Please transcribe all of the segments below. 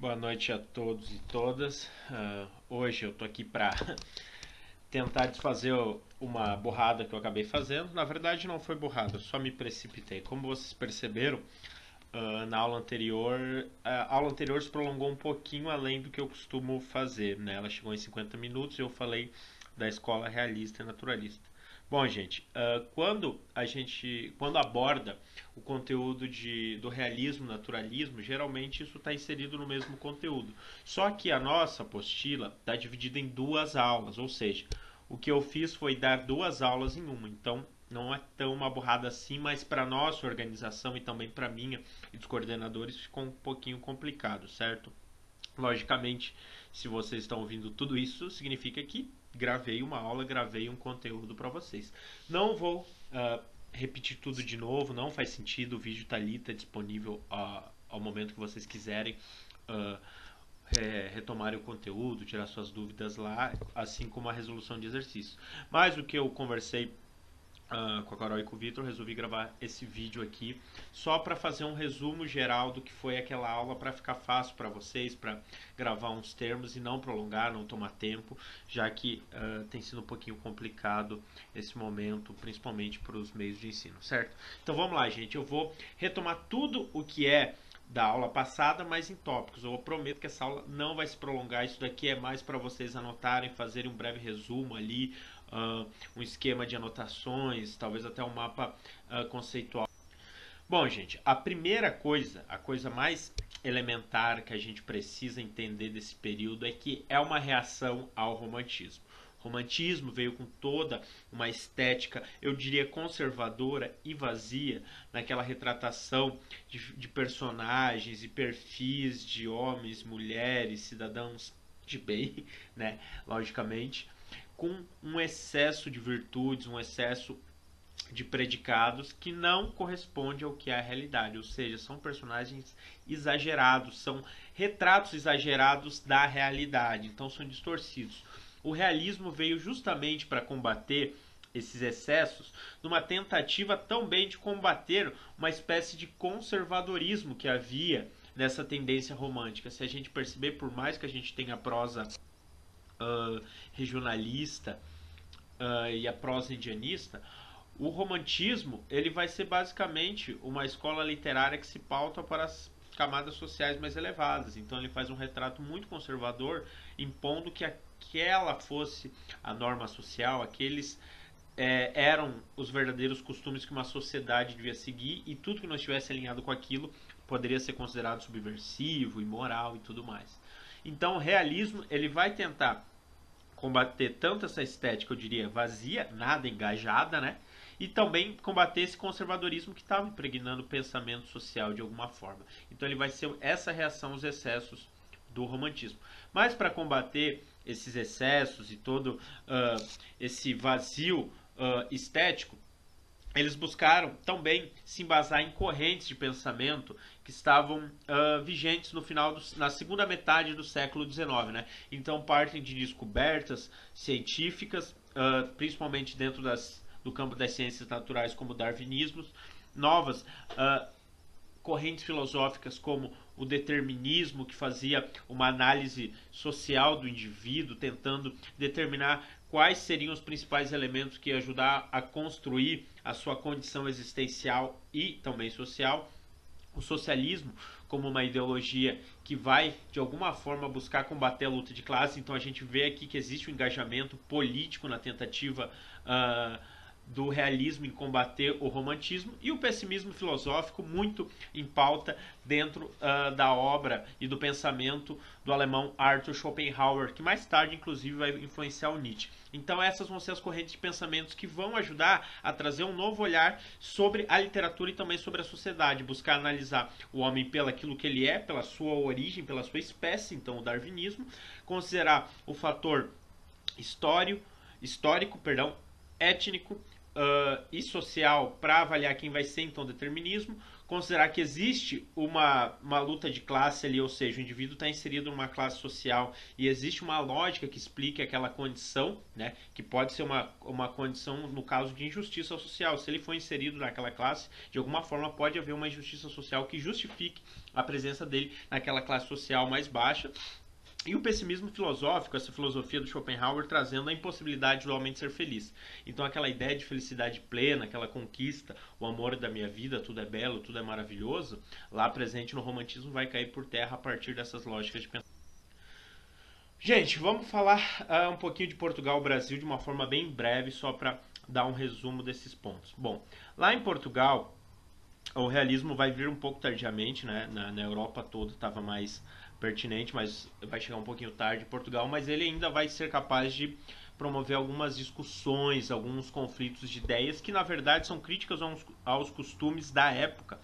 Boa noite a todos e todas. Hoje eu tô aqui para tentar desfazer uma burrada que eu acabei fazendo. Na verdade, não foi burrada, eu só me precipitei. Como vocês perceberam, na aula anterior se prolongou um pouquinho além do que eu costumo fazer, né? Ela chegou em 50 minutos e eu falei da escola realista e naturalista. Bom, gente, quando aborda o conteúdo do realismo, naturalismo, geralmente isso está inserido no mesmo conteúdo. Só que a nossa apostila está dividida em duas aulas, ou seja, o que eu fiz foi dar duas aulas em uma. Então, não é tão uma burrada assim, mas para nossa organização e também para minha e dos coordenadores ficou um pouquinho complicado, certo? Logicamente, se vocês estão ouvindo tudo isso, significa que gravei uma aula, gravei um conteúdo para vocês. Não vou repetir tudo de novo, não faz sentido, o vídeo está ali, está disponível ao momento que vocês quiserem uh, retomarem o conteúdo, tirar suas dúvidas lá, assim como a resolução de exercício. Mas o que eu conversei com a Carol e com o Vitor, resolvi gravar esse vídeo aqui só para fazer um resumo geral do que foi aquela aula, para ficar fácil para vocês, para gravar uns termos e não prolongar, não tomar tempo, já que tem sido um pouquinho complicado esse momento, principalmente para os meios de ensino, certo? Então vamos lá, gente, eu vou retomar tudo o que é da aula passada, mas em tópicos. Eu prometo que essa aula não vai se prolongar. Isso daqui é mais para vocês anotarem, fazerem um breve resumo ali, um esquema de anotações, talvez até um mapa conceitual. Bom, gente, a primeira coisa, a coisa mais elementar que a gente precisa entender desse período é que é uma reação ao romantismo. O romantismo veio com toda uma estética, eu diria, conservadora e vazia, naquela retratação de personagens e perfis de homens, mulheres, cidadãos de bem, né? Logicamente, com um excesso de virtudes, um excesso de predicados que não corresponde ao que é a realidade, ou seja, são personagens exagerados, são retratos exagerados da realidade, então são distorcidos. O realismo veio justamente para combater esses excessos, numa tentativa também de combater uma espécie de conservadorismo que havia nessa tendência romântica. Se a gente perceber, por mais que a gente tenha prosa regionalista e a prosa indianista, o romantismo ele vai ser basicamente uma escola literária que se pauta para as camadas sociais mais elevadas. Então ele faz um retrato muito conservador, impondo que aquela fosse a norma social, aqueles eram os verdadeiros costumes que uma sociedade devia seguir, e tudo que não estivesse alinhado com aquilo poderia ser considerado subversivo, imoral e tudo mais. Então o realismo ele vai tentar combater tanto essa estética, eu diria, vazia, nada engajada, né? E também combater esse conservadorismo que estava impregnando o pensamento social de alguma forma. Então ele vai ser essa reação aos excessos do romantismo. Mas para combater esses excessos e todo esse vazio estético, eles buscaram também se embasar em correntes de pensamento que estavam vigentes no na segunda metade do século XIX, né? Então partem de descobertas científicas, principalmente dentro do campo das ciências naturais, como o darwinismo, novas correntes filosóficas como o determinismo, que fazia uma análise social do indivíduo, tentando determinar quais seriam os principais elementos que iam ajudar a construir a sua condição existencial e também social. O socialismo como uma ideologia que vai de alguma forma buscar combater a luta de classe. Então a gente vê aqui que existe um engajamento político na tentativa do realismo em combater o romantismo, e o pessimismo filosófico muito em pauta dentro da obra e do pensamento do alemão Arthur Schopenhauer, que mais tarde inclusive vai influenciar o Nietzsche. Então essas vão ser as correntes de pensamentos que vão ajudar a trazer um novo olhar sobre a literatura e também sobre a sociedade, buscar analisar o homem pelo aquilo que ele é, pela sua origem, pela sua espécie, então o darwinismo, considerar o fator histórico, étnico e social para avaliar quem vai ser então o determinismo, considerar que existe uma luta de classe ali, ou seja, o indivíduo está inserido numa classe social e existe uma lógica que explique aquela condição, né, que pode ser uma condição no caso de injustiça social. Se ele for inserido naquela classe, de alguma forma pode haver uma injustiça social que justifique a presença dele naquela classe social mais baixa. E o pessimismo filosófico, essa filosofia do Schopenhauer, trazendo a impossibilidade do homem de ser feliz. Então aquela ideia de felicidade plena, aquela conquista, o amor da minha vida, tudo é belo, tudo é maravilhoso, lá presente no romantismo vai cair por terra a partir dessas lógicas de pensamento. Gente, vamos falar um pouquinho de Portugal e Brasil de uma forma bem breve, só para dar um resumo desses pontos. Bom, lá em Portugal, o realismo vai vir um pouco tardiamente, né? Na Europa toda estava mais pertinente, mas vai chegar um pouquinho tarde em Portugal, mas ele ainda vai ser capaz de promover algumas discussões, alguns conflitos de ideias que na verdade são críticas aos costumes da época,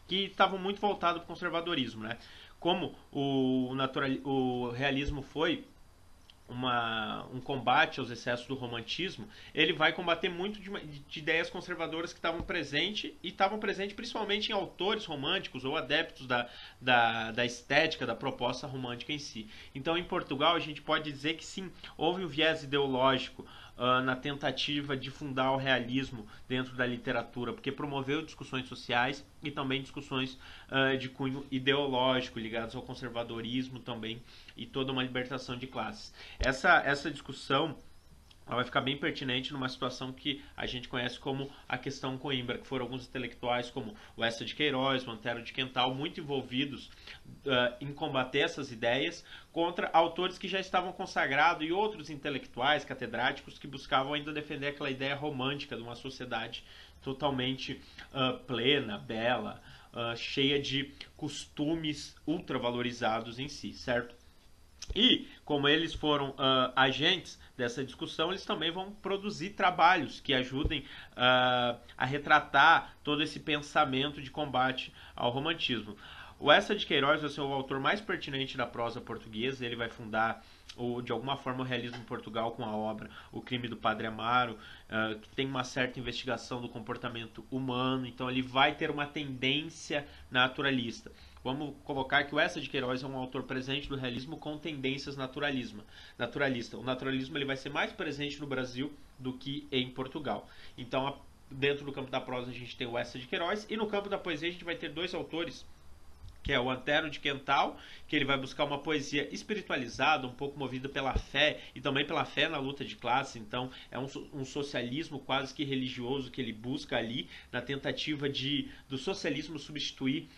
que estavam muito voltados para o conservadorismo, né? Como o realismo foi um combate aos excessos do romantismo, ele vai combater muito de ideias conservadoras que estavam presentes, e estavam presentes principalmente em autores românticos ou adeptos da estética, da proposta romântica em si. Então, em Portugal, a gente pode dizer que sim, houve um viés ideológico na tentativa de fundar o realismo dentro da literatura, porque promoveu discussões sociais e também discussões de cunho ideológico ligadas ao conservadorismo também, e toda uma libertação de classes. Essa discussão ela vai ficar bem pertinente numa situação que a gente conhece como a questão Coimbra, que foram alguns intelectuais como o Eça de Queiroz, o Antero de Quental, muito envolvidos em combater essas ideias contra autores que já estavam consagrados e outros intelectuais, catedráticos, que buscavam ainda defender aquela ideia romântica de uma sociedade totalmente plena, bela, cheia de costumes ultravalorizados em si, certo? E, como eles foram agentes dessa discussão, eles também vão produzir trabalhos que ajudem a retratar todo esse pensamento de combate ao romantismo. O Eça de Queiroz vai ser o autor mais pertinente da prosa portuguesa. Ele vai fundar, de alguma forma, o realismo em Portugal com a obra O Crime do Padre Amaro, que tem uma certa investigação do comportamento humano. Então ele vai ter uma tendência naturalista. Vamos colocar que o Eça de Queiroz é um autor presente do realismo com tendências naturalista. O naturalismo ele vai ser mais presente no Brasil do que em Portugal. Então, dentro do campo da prosa a gente tem o Eça de Queiroz, e no campo da poesia a gente vai ter dois autores, que é o Antero de Quental, que ele vai buscar uma poesia espiritualizada, um pouco movida pela fé, e também pela fé na luta de classe. Então é um socialismo quase que religioso que ele busca ali, na tentativa do socialismo substituir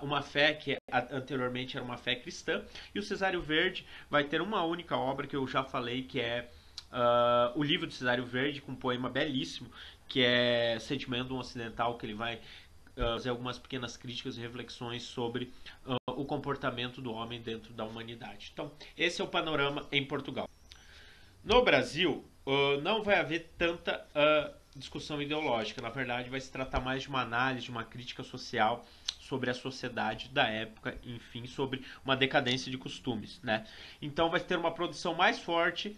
uma fé que anteriormente era uma fé cristã. E o Cesário Verde vai ter uma única obra que eu já falei, que é o livro do Cesário Verde, com um poema belíssimo, que é Sentimento Ocidental, que ele vai fazer algumas pequenas críticas e reflexões sobre o comportamento do homem dentro da humanidade. Então, esse é o panorama em Portugal. No Brasil, não vai haver tanta discussão ideológica. Na verdade, vai se tratar mais de uma análise, de uma crítica social sobre a sociedade da época, enfim, sobre uma decadência de costumes, né? Então vai ter uma produção mais forte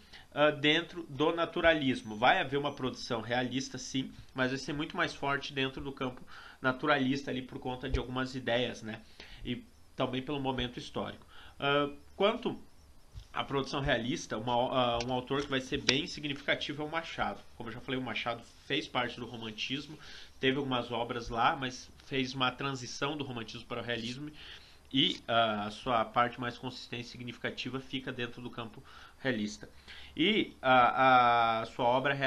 dentro do naturalismo. Vai haver uma produção realista, sim, mas vai ser muito mais forte dentro do campo naturalista ali por conta de algumas ideias, né? E também pelo momento histórico. Quanto à produção realista, um autor que vai ser bem significativo é o Machado. Como eu já falei, o Machado fez parte do romantismo, teve algumas obras lá, mas fez uma transição do romantismo para o realismo, e a sua parte mais consistente e significativa fica dentro do campo realista. E a sua obra,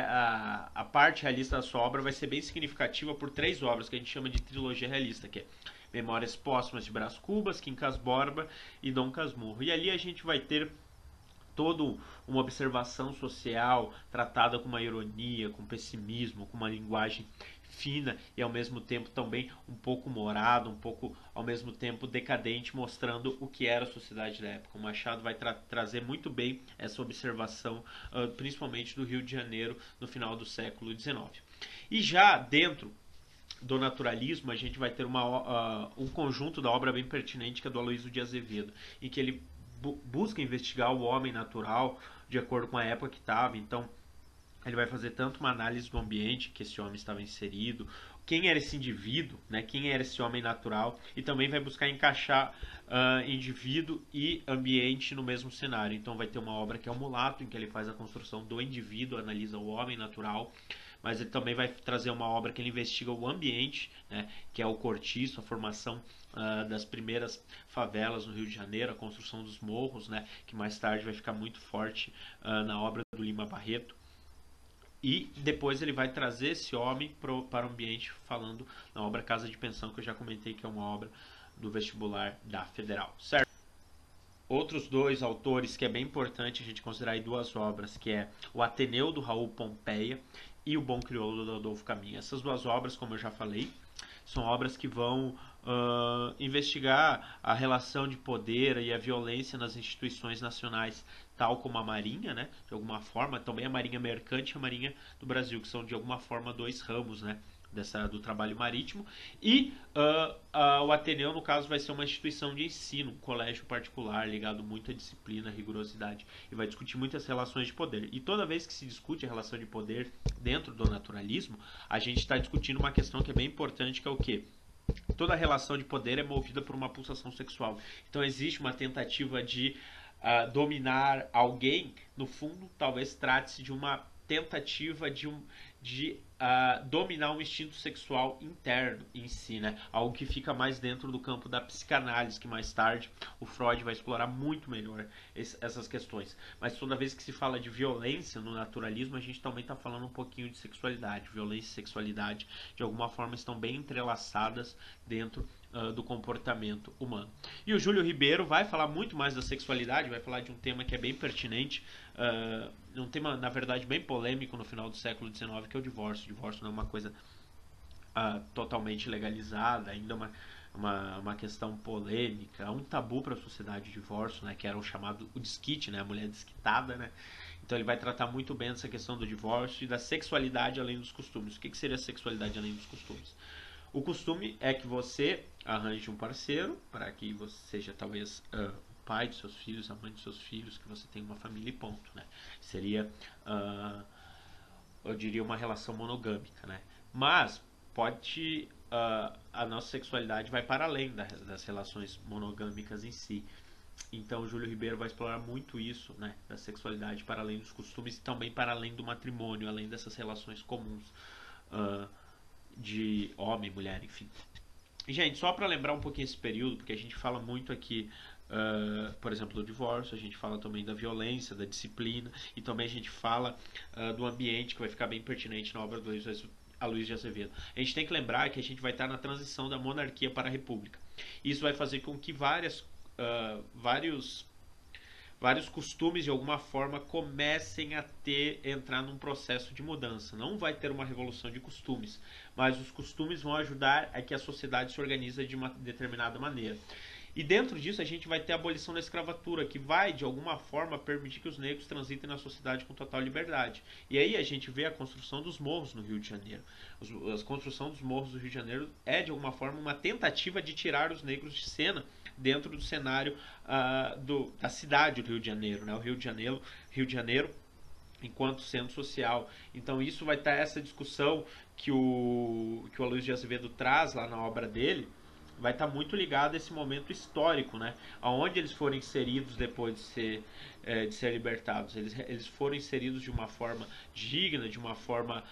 a parte realista da sua obra vai ser bem significativa por três obras que a gente chama de trilogia realista, que é Memórias Póstumas de Brás Cubas, Quincas Borba e Dom Casmurro. E ali a gente vai ter toda uma observação social tratada com uma ironia, com pessimismo, com uma linguagem fina e ao mesmo tempo também um pouco humorado, um pouco ao mesmo tempo decadente, mostrando o que era a sociedade da época. O Machado vai trazer muito bem essa observação, principalmente do Rio de Janeiro no final do século XIX. E já dentro do naturalismo, a gente vai ter um conjunto da obra bem pertinente, que é do Aloysio de Azevedo, em que ele busca investigar o homem natural de acordo com a época que estava. Então Ele vai fazer tanto uma análise do ambiente que esse homem estava inserido, quem era esse indivíduo, né? Quem era esse homem natural, e também vai buscar encaixar indivíduo e ambiente no mesmo cenário. Então vai ter uma obra que é o Mulato, em que ele faz a construção do indivíduo, analisa o homem natural, mas ele também vai trazer uma obra que ele investiga o ambiente, né, que é o cortiço, a formação das primeiras favelas no Rio de Janeiro, a construção dos morros, né, que mais tarde vai ficar muito forte na obra do Lima Barreto. E depois ele vai trazer esse homem para o ambiente, falando na obra Casa de Pensão, que eu já comentei que é uma obra do vestibular da Federal, certo? Outros dois autores que é bem importante a gente considerar aí duas obras, que é o Ateneu do Raul Pompeia e o Bom Crioulo do Adolfo Caminha. Essas duas obras, como eu já falei, são obras que vão investigar a relação de poder e a violência nas instituições nacionais, tal como a Marinha, né, de alguma forma, também a Marinha Mercante e a Marinha do Brasil, que são de alguma forma dois ramos, né, do trabalho marítimo. E o Ateneu, no caso, vai ser uma instituição de ensino, um colégio particular ligado muito à disciplina, à rigorosidade, e vai discutir muitas relações de poder. E toda vez que se discute a relação de poder dentro do naturalismo, a gente está discutindo uma questão que é bem importante, que é o quê? Toda relação de poder é movida por uma pulsação sexual. Então existe uma tentativa de dominar alguém. No fundo, talvez trate-se de uma tentativa de dominar um instinto sexual interno em si, né? Algo que fica mais dentro do campo da psicanálise, que mais tarde o Freud vai explorar muito melhor essas questões. Mas toda vez que se fala de violência no naturalismo, a gente também está falando um pouquinho de sexualidade. Violência e sexualidade, de alguma forma, estão bem entrelaçadas dentro do comportamento humano. E o Júlio Ribeiro vai falar muito mais da sexualidade, vai falar de um tema que é bem pertinente, um tema, na verdade, bem polêmico no final do século XIX, que é o divórcio. O divórcio não é uma coisa totalmente legalizada, ainda uma questão polêmica, um tabu para a sociedade o divórcio, né, que era o chamado o desquite, né, a mulher desquitada, né. Então ele vai tratar muito bem dessa questão do divórcio e da sexualidade além dos costumes. O que seria sexualidade além dos costumes? O costume é que você arranje um parceiro para que você seja talvez o pai de seus filhos, a mãe de seus filhos, que você tenha uma família e ponto, né? Seria, eu diria, uma relação monogâmica, né? Mas pode, a nossa sexualidade vai para além das relações monogâmicas em si. Então o Júlio Ribeiro vai explorar muito isso, né, da sexualidade para além dos costumes e também para além do matrimônio, além dessas relações comuns de homem, mulher, enfim. E, gente, só para lembrar um pouquinho esse período, porque a gente fala muito aqui, por exemplo, do divórcio, a gente fala também da violência, da disciplina, e também a gente fala do ambiente, que vai ficar bem pertinente na obra do Aloysio de Azevedo. A gente tem que lembrar que a gente vai estar na transição da monarquia para a república. Isso vai fazer com que vários costumes de alguma forma comecem a entrar num processo de mudança. Não vai ter uma revolução de costumes, mas os costumes vão ajudar a que a sociedade se organize de uma determinada maneira. E dentro disso a gente vai ter a abolição da escravatura, que vai de alguma forma permitir que os negros transitem na sociedade com total liberdade. E aí a gente vê a construção dos morros no Rio de Janeiro. A construção dos morros do Rio de Janeiro é de alguma forma uma tentativa de tirar os negros de cena dentro do cenário da cidade do Rio de Janeiro, né? O Rio de Janeiro enquanto centro social. Então isso vai estar essa discussão que o Aloysio de Azevedo traz lá na obra dele, vai estar muito ligado a esse momento histórico, né? Aonde eles foram inseridos depois de ser libertados. Eles foram inseridos de uma forma digna, de uma forma...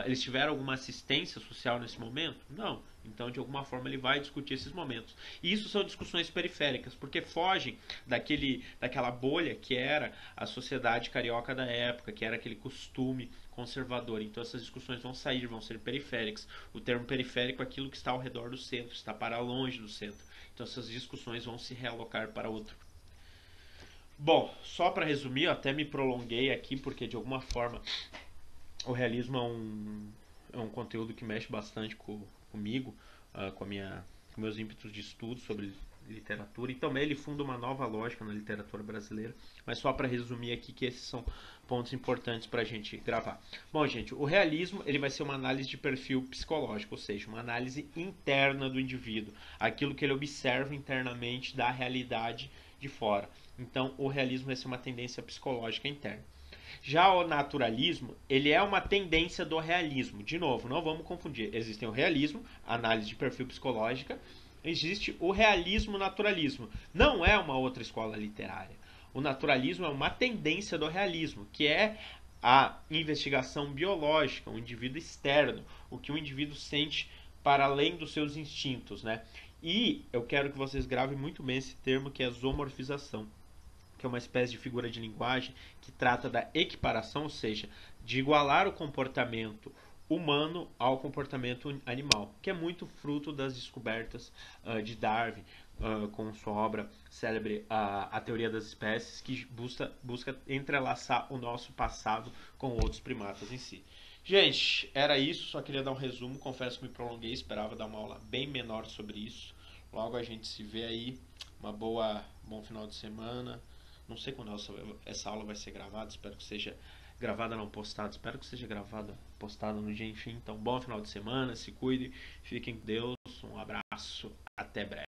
eles tiveram alguma assistência social nesse momento? Não. Então, de alguma forma, ele vai discutir esses momentos. E isso são discussões periféricas, porque fogem daquela bolha que era a sociedade carioca da época, que era aquele costume conservador. Então essas discussões vão sair, vão ser periféricas. O termo periférico é aquilo que está ao redor do centro, está para longe do centro. Então essas discussões vão se realocar para outro. Bom, só para resumir, eu até me prolonguei aqui porque de alguma forma o realismo é um conteúdo que mexe bastante comigo, com meus ímpetos de estudo sobre literatura, e também ele funda uma nova lógica na literatura brasileira, mas só para resumir aqui que esses são pontos importantes para a gente gravar. Bom, gente, o realismo ele vai ser uma análise de perfil psicológico, ou seja, uma análise interna do indivíduo, aquilo que ele observa internamente da realidade de fora. Então, o realismo vai ser uma tendência psicológica interna. Já o naturalismo, ele é uma tendência do realismo. De novo, não vamos confundir. Existem o realismo, análise de perfil psicológica, existe o realismo-naturalismo. Não é uma outra escola literária. O naturalismo é uma tendência do realismo, que é a investigação biológica, um indivíduo externo, o que o indivíduo sente para além dos seus instintos, né? E eu quero que vocês gravem muito bem esse termo, que é zoomorfização, que é uma espécie de figura de linguagem que trata da equiparação, ou seja, de igualar o comportamento humano ao comportamento animal, que é muito fruto das descobertas de Darwin, com sua obra célebre A Teoria das Espécies, que busca entrelaçar o nosso passado com outros primatas em si. Gente, era isso, só queria dar um resumo, confesso que me prolonguei, esperava dar uma aula bem menor sobre isso. Logo a gente se vê aí, bom final de semana. Não sei quando essa aula vai ser gravada, espero que seja gravada, não postada, espero que seja gravada, postada no dia, enfim. Então, bom final de semana, se cuide, fiquem com Deus, um abraço, até breve.